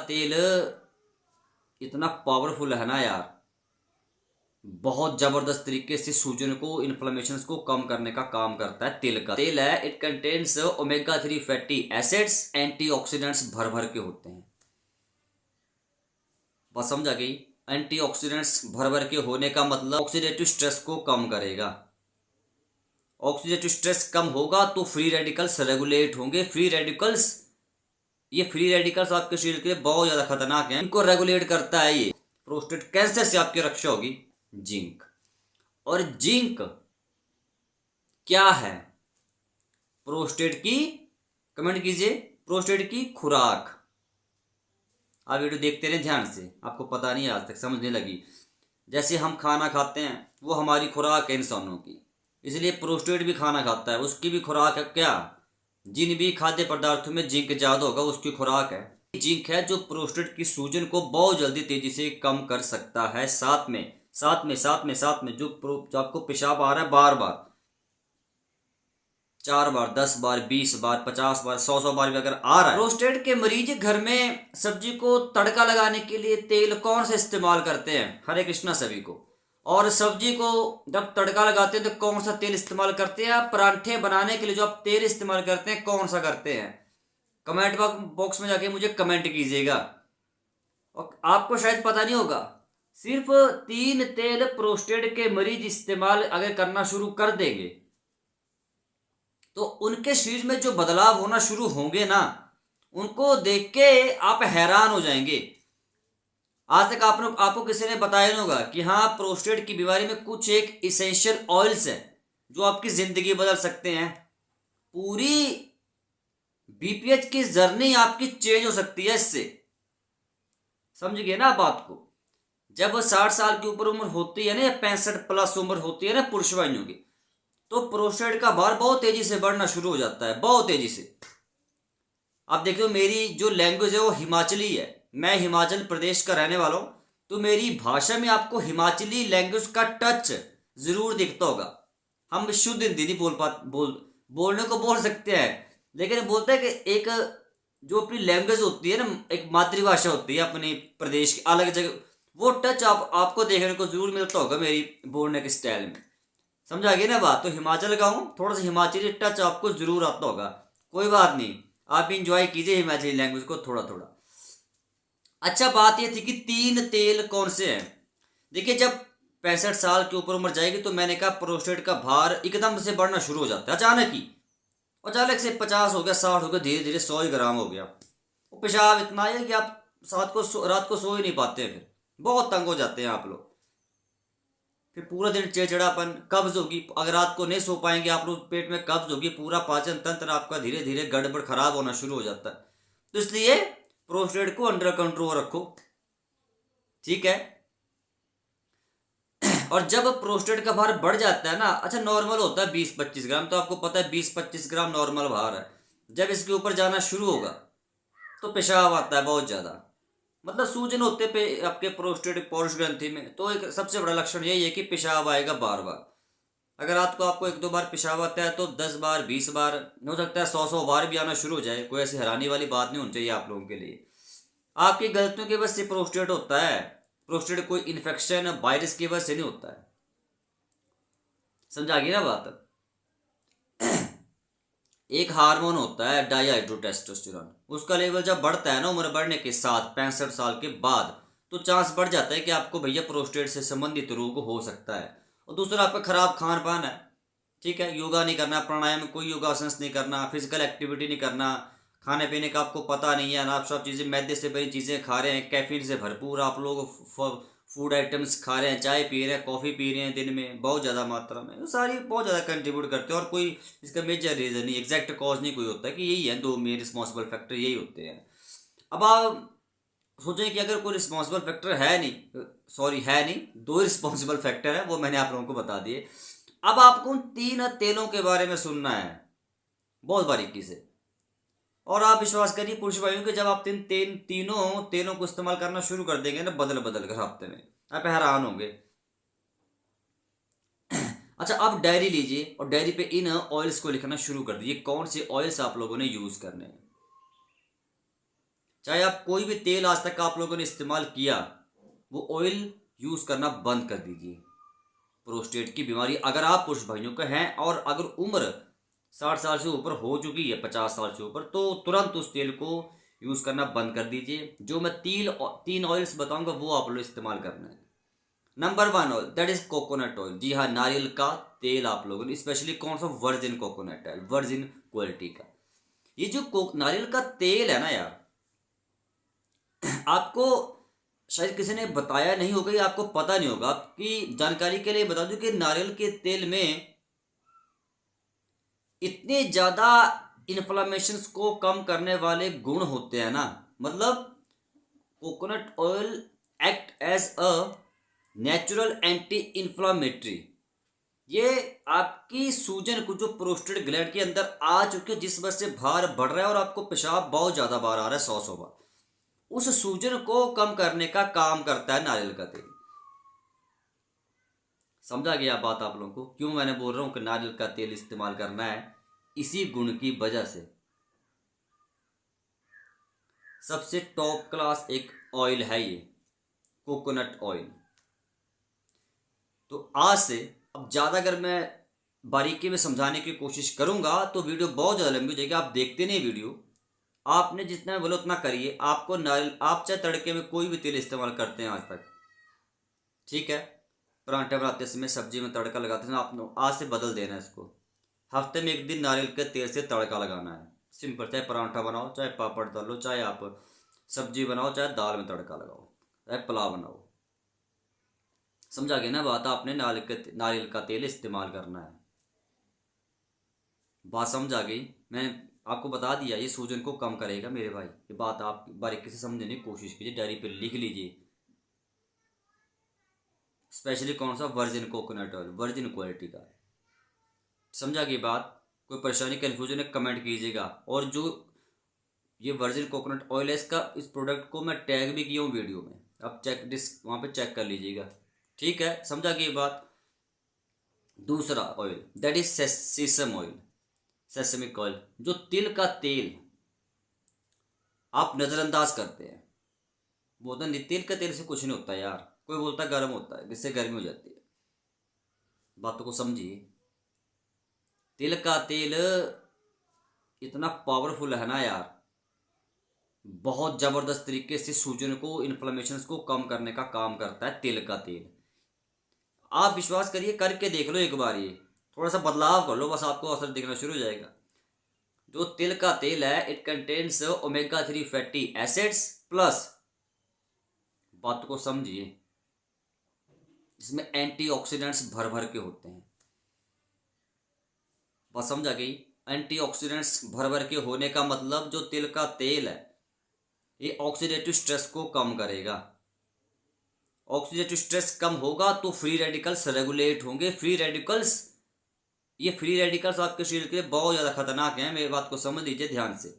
तेल इतना पावरफुल है ना यार, बहुत जबरदस्त तरीके से सूजन को, इन्फ्लेमेशन को कम करने का काम करता है। तिल का तेल है, it contains omega 3 fatty acids, antioxidants भर भर के होते हैं। बात समझ आ गई? एंटीऑक्सीडेंट्स भर भर के होने का मतलब ऑक्सीडेटिव स्ट्रेस को कम करेगा। ऑक्सीडेटिव स्ट्रेस कम होगा तो फ्री रेडिकल्स रेगुलेट होंगे। फ्री रेडिकल्स आपके शरीर के लिए बहुत ज्यादा खतरनाक हैं। इनको रेगुलेट करता है ये। प्रोस्टेट कैंसर से आपकी रक्षा होगी। जिंक। और जिंक क्या है? प्रोस्टेट की, कमेंट कीजिए, प्रोस्टेट की खुराक। आप वीडियो देखते रहे ध्यान से, आपको पता नहीं आज तक समझने लगी। जैसे हम खाना खाते हैं, वो हमारी खुराक है इंसानों की, इसलिए प्रोस्टेट भी खाना खाता है, उसकी भी खुराक है क्या? जिन भी खाद्य पदार्थों में जिंक ज्यादा होगा उसकी खुराक है। जिंक है जो प्रोस्टेट की सूजन को बहुत जल्दी तेजी से कम कर सकता है। साथ में जो आपको पेशाब आ रहा है बार बार, 4 बार, 10 बार, 20 बार, 50 बार, 100 बार भी अगर आ रहा है, प्रोस्टेट के मरीज घर में सब्जी को तड़का लगाने के लिए तेल कौन सा इस्तेमाल करते हैं? हरे कृष्णा सभी को। और सब्जी को जब तड़का लगाते हैं तो कौन सा तेल इस्तेमाल करते हैं? आप परांठे बनाने के लिए जो आप तेल इस्तेमाल करते हैं कौन सा करते हैं? कमेंट बॉक्स में जाके मुझे कमेंट कीजिएगा। और आपको शायद पता नहीं होगा, सिर्फ 3 तेल प्रोस्टेट के मरीज इस्तेमाल अगर करना शुरू कर देंगे तो उनके शरीर में जो बदलाव होना शुरू होंगे ना, उनको देख के आप हैरान हो जाएंगे। आज तक आपको किसी ने बताया नहीं होगा कि हाँ, प्रोस्टेट की बीमारी में कुछ एक इसेंशियल ऑयल्स है जो आपकी जिंदगी बदल सकते हैं। पूरी बीपीएच की जर्नी आपकी चेंज हो सकती है इससे। समझ गए ना बात को? जब 60 साल की ऊपर उम्र होती है ना, या 65+ उम्र होती है ना पुरुष वाहिनियों की, तो प्रोस्टेट का भार बहुत तेजी से बढ़ना शुरू हो जाता है, बहुत तेजी से। आप देखो, मेरी जो लैंग्वेज है वो हिमाचली है, मैं हिमाचल प्रदेश का रहने वाला हूं, तो मेरी भाषा में आपको हिमाचली लैंग्वेज का टच जरूर दिखता होगा। हम शुद्ध हिंदी नहीं बोलने को बोल सकते हैं, लेकिन बोलते हैं कि एक जो अपनी लैंग्वेज होती है ना, एक मातृभाषा होती है अपने प्रदेश की अलग जगह, वो टच आपको देखने को जरूर मिलता होगा मेरी बोलने के स्टाइल में। समझ आ गई ना बात? तो हिमाचल का हूँ, थोड़ा सा हिमाचली टच आपको जरूर आता होगा। कोई बात नहीं, आप इंजॉय कीजिए हिमाचली लैंग्वेज को थोड़ा थोड़ा। अच्छा, बात ये थी कि 3 तेल कौन से हैं। देखिए, जब 65 साल की ऊपर उम्र जाएगी तो मैंने कहा प्रोस्टेट का भार एकदम से बढ़ना शुरू हो जाता है। अचानक से 50 हो गया, 60 हो गया, धीरे धीरे 100 ग्राम हो गया। वो पेशाब इतना है कि आप रात को सो ही नहीं पाते हैं, फिर बहुत तंग हो जाते हैं आप लोग। फिर पूरा दिन चिड़चिड़ापन, कब्ज होगी, अगर रात को नहीं सो पाएंगे आप लोग, पेट में कब्ज होगी, पूरा पाचन तंत्र आपका धीरे धीरे गड़बड़ खराब होना शुरू हो जाता है। तो इसलिए प्रोस्टेट को अंडर कंट्रोल रखो, ठीक है? और जब प्रोस्टेट का भार बढ़ जाता है ना, अच्छा नॉर्मल होता है 20-25 ग्राम, तो आपको पता है 20-25 ग्राम नॉर्मल भार है। जब इसके ऊपर जाना शुरू होगा तो पेशाब आता है बहुत ज्यादा, मतलब सूजन होते पे आपके प्रोस्टेट पौरुष ग्रंथि में। तो एक सबसे बड़ा लक्षण यही है कि पेशाब आएगा बार बार। अगर रात को आपको 1-2 बार पेशाब आता है तो 10 बार, 20 बार, हो सकता है 100-100 बार भी आना शुरू हो जाए। कोई ऐसी हैरानी वाली बात नहीं होनी चाहिए आप लोगों के लिए। आपकी गलतियों की वजह से प्रोस्टेट होता है। प्रोस्टेट कोई इन्फेक्शन वायरस की वजह से नहीं होता है। समझा गई ना बात? एक हार्मोन होता है डाईहाइड्रोटेस्टोस्टेरोन, उसका लेवल जब बढ़ता है ना उम्र बढ़ने के साथ, 65 साल के बाद, तो चांस बढ़ जाता है कि आपको भैया प्रोस्टेट से संबंधित रोग हो सकता है। और दूसरा, आपका खराब खान पान है, ठीक है? योगा नहीं करना, प्राणायाम, कोई योगासन नहीं करना, फिजिकल एक्टिविटी नहीं करना, खाने पीने का आपको पता नहीं है, आप सब चीज़ें मैदे से बनी चीज़ें खा रहे हैं, कैफीन से भरपूर आप लोग फूड आइटम्स खा रहे हैं, चाय पी रहे हैं, कॉफ़ी पी रहे हैं दिन में बहुत ज़्यादा मात्रा में, तो सारी बहुत ज़्यादा कंट्रीब्यूट करते हैं। और कोई इसका मेजर रीज़न नहीं, एग्जैक्ट कॉज नहीं कोई होता है कि यही है, 2 मेन रिस्पॉन्सिबल फैक्टर यही होते हैं। अब आप सोचें कि अगर कोई रिस्पॉन्सिबल फैक्टर है नहीं, सॉरी है नहीं, 2 रिस्पॉन्सिबल फैक्टर है, वो मैंने आप लोगों को बता दिए। अब आपको उन 3 तेलों के बारे में सुनना है बहुत बारीकी से। और आप विश्वास करिए पुरुष भाइयों के, जब आप तीनों तेलों को इस्तेमाल करना शुरू कर देंगे ना, बदल बदल कर हफ्ते में, आप हैरान होंगे। अच्छा, आप डायरी लीजिए और डायरी पे इन ऑयल्स को लिखना शुरू कर दीजिए, कौन से ऑयल्स आप लोगों ने यूज करने हैं। चाहे आप कोई भी तेल आज तक आप लोगों ने इस्तेमाल किया, वो ऑयल यूज़ करना बंद कर दीजिए। प्रोस्टेट की बीमारी अगर आप पुरुष भाइयों का हैं और अगर उम्र 60 साल से ऊपर हो चुकी है, 50 साल से ऊपर, तो तुरंत उस तेल को यूज़ करना बंद कर दीजिए। जो मैं तीन ऑयल्स बताऊंगा वो आप लोग इस्तेमाल करना है। Number 1 oil, that is coconut oil. जी हाँ, नारियल का तेल आप लोगों ने, स्पेशली कौन सा, virgin coconut oil, virgin quality का। ये जो नारियल का तेल है ना यार, आपको शायद किसी ने बताया नहीं होगा या आपको पता नहीं होगा। आपकी जानकारी के लिए बता दूं कि नारियल के तेल में इतने ज़्यादा इन्फ्लामेशंस को कम करने वाले गुण होते हैं ना, मतलब coconut oil act as a natural anti inflammatory. ये आपकी सूजन को, जो प्रोस्टेट ग्लैंड के अंदर आ चुके हैं, जिस वजह से भार बढ़ रहा है और आपको पेशाब बहुत ज़्यादा बार आ रहा है, 100 बार, उस सूजन को कम करने का काम करता है नारियल का तेल। समझा गया बात आप लोगों को, क्यों मैंने बोल रहा हूँ कि नारियल का तेल इस्तेमाल करना है? इसी गुण की वजह से। सबसे टॉप क्लास एक ऑयल है ये कोकोनट ऑयल। तो आज से अब ज़्यादा अगर मैं बारीकी में समझाने की कोशिश करूंगा तो वीडियो बहुत ज़्यादा लंबी हो जाएगी। आप देखते नहीं वीडियो, आपने जितना बोलो उतना करिए। आपको नारियल, आप चाहे तड़के में कोई भी तेल इस्तेमाल करते हैं आज तक, ठीक है, पराठे बनाते समय, सब्जी में तड़का लगाते समय, आप आज से बदल देना है इसको। हफ्ते में एक दिन नारियल के तेल से तड़का लगाना है, सिंपल। चाहे पराठा बनाओ, चाहे पापड़ तल लो, चाहे आप सब्जी बनाओ, चाहे दाल में तड़का लगाओ, चाहे पुलाव बनाओ। समझा गया ना बात? आपने नारियल का तेल इस्तेमाल करना है। बात समझ आ गई? मैंने आपको बता दिया, ये सूजन को कम करेगा मेरे भाई। ये बात आप बारीकी से समझने की कोशिश कीजिए, डायरी पे लिख लीजिए। स्पेशली कौन सा? Virgin coconut oil, virgin quality का। समझा गई बात? कोई परेशानी, कन्फ्यूजन है, कमेंट कीजिएगा। और जो ये वर्जिन कोकोनट ऑयल है, इसका, इस प्रोडक्ट को मैं टैग भी किया हूँ वीडियो में, आप चेक वहाँ पे चेक कर लीजिएगा, ठीक है? समझा गई बात? दूसरा oil, that is सेसम oil, seismic oil. जो तिल का तेल आप नज़रअंदाज करते हैं, बोलते हैं तिल का तेल से कुछ नहीं होता यार, कोई बोलता है गर्म होता है, जिससे गर्मी हो जाती है। बातों को समझिए। तिल का तेल इतना पावरफुल है ना यार, बहुत ज़बरदस्त तरीके से सूजन को, इन्फ्लेमेशन को कम करने का काम करता है तिल का तेल। आप विश्वास करिए, करके देख लो एक बार, ये थोड़ा सा बदलाव कर लो, बस आपको असर दिखना शुरू हो जाएगा। जो तिल का तेल है, it contains omega 3 fatty acids plus, बात को समझिए, इसमें एंटीऑक्सीडेंट्स भर भर के होते हैं। बात समझ आ गई? एंटीऑक्सीडेंट्स भर भर के होने का मतलब, जो तिल का तेल है ये ऑक्सीडेटिव स्ट्रेस को कम करेगा। ऑक्सीडेटिव स्ट्रेस कम होगा तो फ्री रेडिकल्स रेगुलेट होंगे। फ्री रेडिकल्स, ये फ्री रेडिकल्स आपके शरीर के लिए बहुत ज़्यादा खतरनाक हैं, मेरी बात को समझ लीजिए ध्यान से।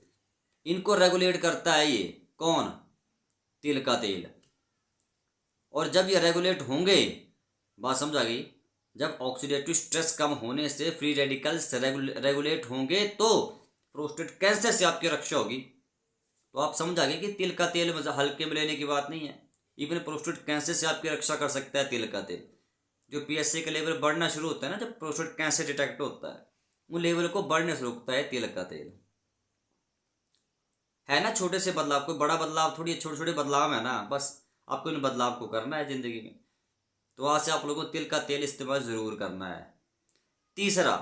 इनको रेगुलेट करता है ये कौन? तिल का तेल। और जब ये रेगुलेट होंगे, बात समझ आ गई, जब ऑक्सीडेटिव स्ट्रेस कम होने से फ्री रेडिकल्स रेगुलेट होंगे तो प्रोस्टेट कैंसर से आपकी रक्षा होगी। तो आप समझ आ गए कि तिल का तेल मतलब हल्के में लेने की बात नहीं है। इवन प्रोस्टेट कैंसर से आपकी रक्षा कर सकता है तिल का तेल। जो पीएसए का लेवल बढ़ना शुरू होता है ना, जब प्रोस्टेट कैंसर डिटेक्ट होता है, वो लेवल को बढ़ने से रोकता है तिल का तेल। है ना छोटे से बदलाव, कोई बड़ा बदलाव थोड़ी, छोटे छोटे बदलाव है ना, बस आपको इन बदलाव को करना है ज़िंदगी में। तो आज से आप लोगों को तिल का तेल इस्तेमाल ज़रूर करना है। तीसरा,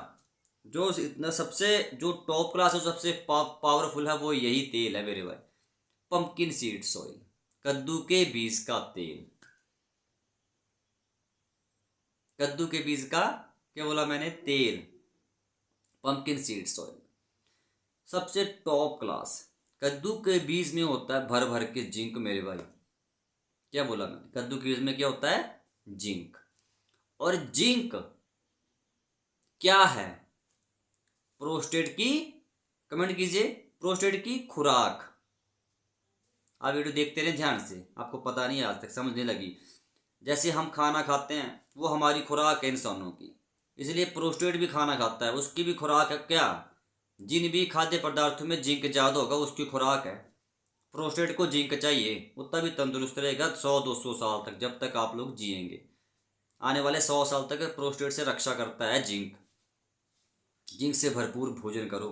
जो इतना सबसे जो टॉप क्लास है, सबसे पावरफुल है, वो यही तेल है मेरे भाई, पंपकिन सीड्स ऑयल, कद्दू के बीज का तेल। कद्दू के बीज का क्या बोला मैंने? तेल, पंपकिन सीड्स ऑयल, सबसे टॉप क्लास। कद्दू के बीज में होता है भर भर के जिंक मेरे भाई। क्या बोला मैंने? कद्दू के बीज में क्या होता है? जिंक। और जिंक क्या है? प्रोस्टेट की, कमेंट कीजिए, प्रोस्टेट की खुराक। आप वीडियो देखते रहे ध्यान से, आपको पता नहीं आज तक समझने लगी। जैसे हम खाना खाते हैं, वो हमारी खुराक है इंसानों की, इसलिए प्रोस्टेट भी खाना खाता है, उसकी भी खुराक है क्या? जिन भी खाद्य पदार्थों में जिंक ज़्यादा होगा उसकी खुराक है प्रोस्टेट को जिंक चाहिए, उतना भी तंदुरुस्त रहेगा 100-200 साल तक, जब तक आप लोग जिएंगे। आने वाले 100 साल तक प्रोस्टेट से रक्षा करता है जिंक। जिंक से भरपूर भोजन करो।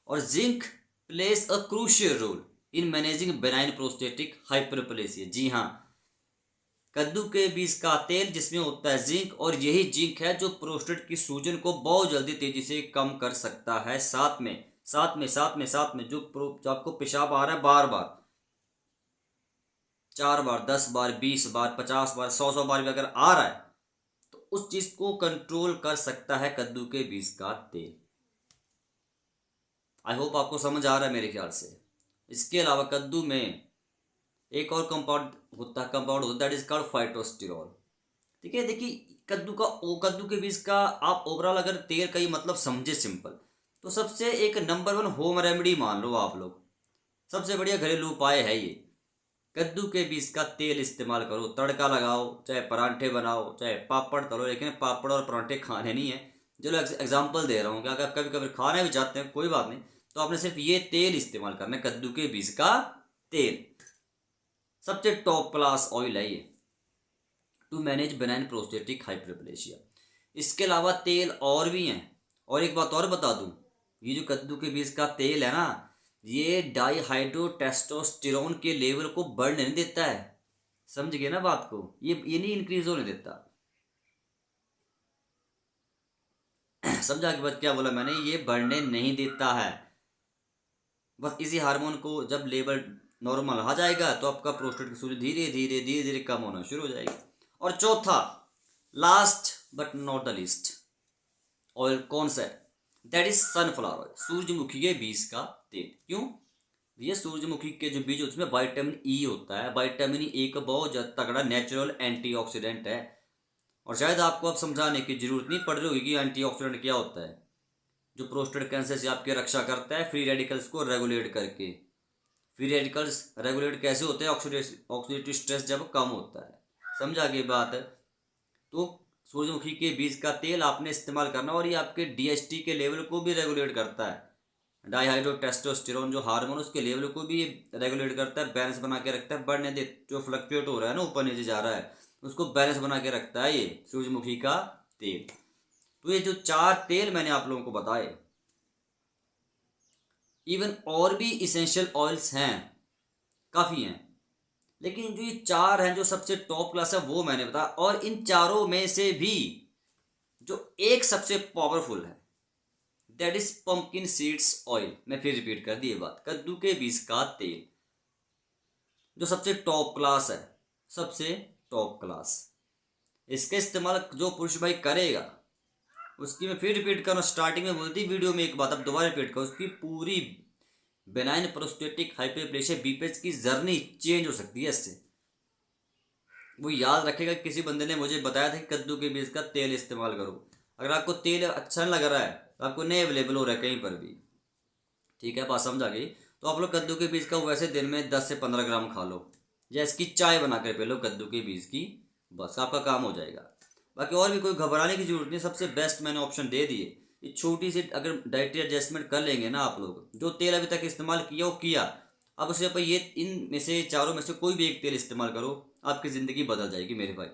और zinc plays a crucial role in managing benign prostatic hyperplasia. जी हाँ, कद्दू के बीज का तेल जिसमें होता है जिंक, और यही जिंक है जो प्रोस्टेट की सूजन को बहुत जल्दी तेजी से कम कर सकता है। साथ में जो आपको पेशाब आ रहा है बार बार, 4 बार, 10 बार, 20 बार, 50 बार, 100 बार भी अगर आ रहा है, तो उस चीज को कंट्रोल कर सकता है कद्दू के बीज का तेल। आई होप आपको समझ आ रहा है मेरे ख्याल से। इसके अलावा कद्दू में एक और कंपाउंड होता है दैट इज कॉल्ड फाइटोस्टेरॉल। ठीक है, देखिए कद्दू के बीज का आप ओवरऑल अगर तेल का ही मतलब समझे सिंपल, तो सबसे एक नंबर 1 होम रेमेडी मान लो आप लोग। सबसे बढ़िया घरेलू उपाय है ये। कद्दू के बीज का तेल इस्तेमाल करो, तड़का लगाओ, चाहे परांठे बनाओ, चाहे पापड़ तलो, लेकिन पापड़ और परांठे खाने नहीं है। चलो एग्जाम्पल दे रहा हूँ कि अगर कभी कभी खाने भी चाहते हैं कोई बात नहीं, तो आपने सिर्फ ये तेल इस्तेमाल करना है, कद्दू के बीज का तेल। सबसे टॉप क्लास ऑयल है ये to manage benign prostatic hyperplasia. इसके अलावा तेल और भी हैं। और एक बात और बता दूं, ये जो कद्दू के बीज का तेल है ना, ये डाईहाइड्रोटेस्टोस्टेरोन के लेवल को बढ़ने नहीं देता है। समझ गए ना बात को, ये नहीं इंक्रीज होने देता। समझा कि बात क्या बोला मैंने, ये बढ़ने नहीं देता है। बस इसी हार्मोन को जब लेवल नॉर्मल आ जाएगा तो आपका प्रोस्टेट की सूजन धीरे धीरे कम होना शुरू हो जाएगी। और चौथा, last but not the least oil कौन सा है, दैट इज सनफ्लावर ऑयल, सूरजमुखी के बीज का तेल। क्यों? ये सूरजमुखी के जो बीज उसमें विटामिन ई होता है। विटामिन ई एक बहुत ज्यादा तगड़ा नेचुरल एंटीऑक्सीडेंट है। और शायद आपको अब समझाने की जरूरत नहीं पड़ रही होगी कि एंटीऑक्सीडेंट क्या होता है। जो प्रोस्टेट कैंसर से आपकी रक्षा करता है फ्री रेडिकल्स को रेगुलेट करके। फ्री रेडिकल्स रेगुलेट कैसे होते हैं? ऑक्सीडेटिव स्ट्रेस जब कम होता है। समझा गई बात है? तो सूरजमुखी के बीज का तेल आपने इस्तेमाल करना, और ये आपके डीएचटी के लेवल को भी रेगुलेट करता है। डाईहाइड्रोटेस्टोस्टेरोन जो हार्मोन उसके लेवल को भी रेगुलेट करता है, बैलेंस बना के रखता है। बढ़ने दे जो फ्लक्चुएट हो रहा है ना, ऊपर नीचे जा रहा है, उसको बैलेंस बना के रखता है ये सूरजमुखी का तेल। तो ये जो 4 तेल मैंने आप लोगों को बताए, इवन और भी इसेंशियल ऑयल्स हैं, काफ़ी हैं, लेकिन जो ये 4 हैं जो सबसे टॉप क्लास है वो मैंने बताया। और इन चारों में से भी जो एक सबसे पावरफुल है that is pumpkin seeds oil. मैं फिर रिपीट कर दी ये बात, कद्दू के बीज का तेल जो सबसे टॉप क्लास है, सबसे टॉप क्लास। इसका इस्तेमाल जो पुरुष भाई करेगा, उसकी मैं फिर रिपीट करूँ, स्टार्टिंग में बोलती वीडियो में एक बात, अब दोबारा रिपीट करूँ, उसकी पूरी बेनाइन प्रोस्टेटिक हाइपरप्लेशिया बीपीएच की जर्नी चेंज हो सकती है इससे। वो याद रखेगा किसी बंदे ने मुझे बताया था कि कद्दू के बीज का तेल इस्तेमाल करो। अगर आपको तेल अच्छा नहीं लग रहा है तो आपको नहीं अवेलेबल हो रहा है कहीं पर भी, ठीक है, बात समझ आ गई, तो आप लोग कद्दू के बीज का वैसे दिन में 10 से 15 ग्राम खा लो, या इसकी चाय बना कर पी लो कद्दू के बीज की, बस आपका काम हो जाएगा। बाकी और भी कोई घबराने की जरूरत नहीं, सबसे बेस्ट मैंने ऑप्शन दे दिए। ये छोटी सी अगर डाइटरी एडजस्टमेंट कर लेंगे ना आप लोग, जो तेल अभी तक इस्तेमाल किया वो किया, अब उसे पर ये इन में से चारों में से कोई भी एक तेल इस्तेमाल करो, आपकी ज़िंदगी बदल जाएगी मेरे भाई।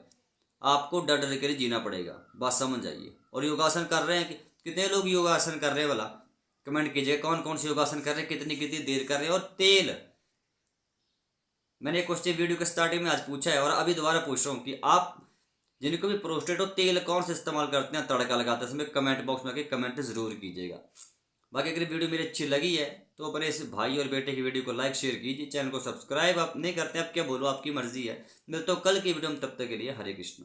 आपको डर डर कर जीना पड़ेगा, बात समझ जाइए। और योगासन कर रहे हैं कि कितने लोग योगासन कर रहे हैं वाला, कमेंट कीजिए कौन कौन से योगासन कर रहे हैं, कितनी कितनी देर कर रहे हैं। और तेल मैंने एक क्वेश्चन वीडियो के स्टार्टिंग में आज पूछा है और अभी दोबारा पूछ रहा हूँ कि आप जिनको भी प्रोस्टेट हो तेल कौन से इस्तेमाल करते हैं, तड़का लगाते हैं, इसमें कमेंट बॉक्स में आके कमेंट जरूर कीजिएगा। बाकी अगर वीडियो मेरी अच्छी लगी है तो अपने इस भाई और बेटे की वीडियो को लाइक शेयर कीजिए, चैनल को सब्सक्राइब आप नहीं करते, आप क्या बोलो, आपकी मर्जी है। मिलता हूँ कल की वीडियो में, तब तक के लिए हरे कृष्ण।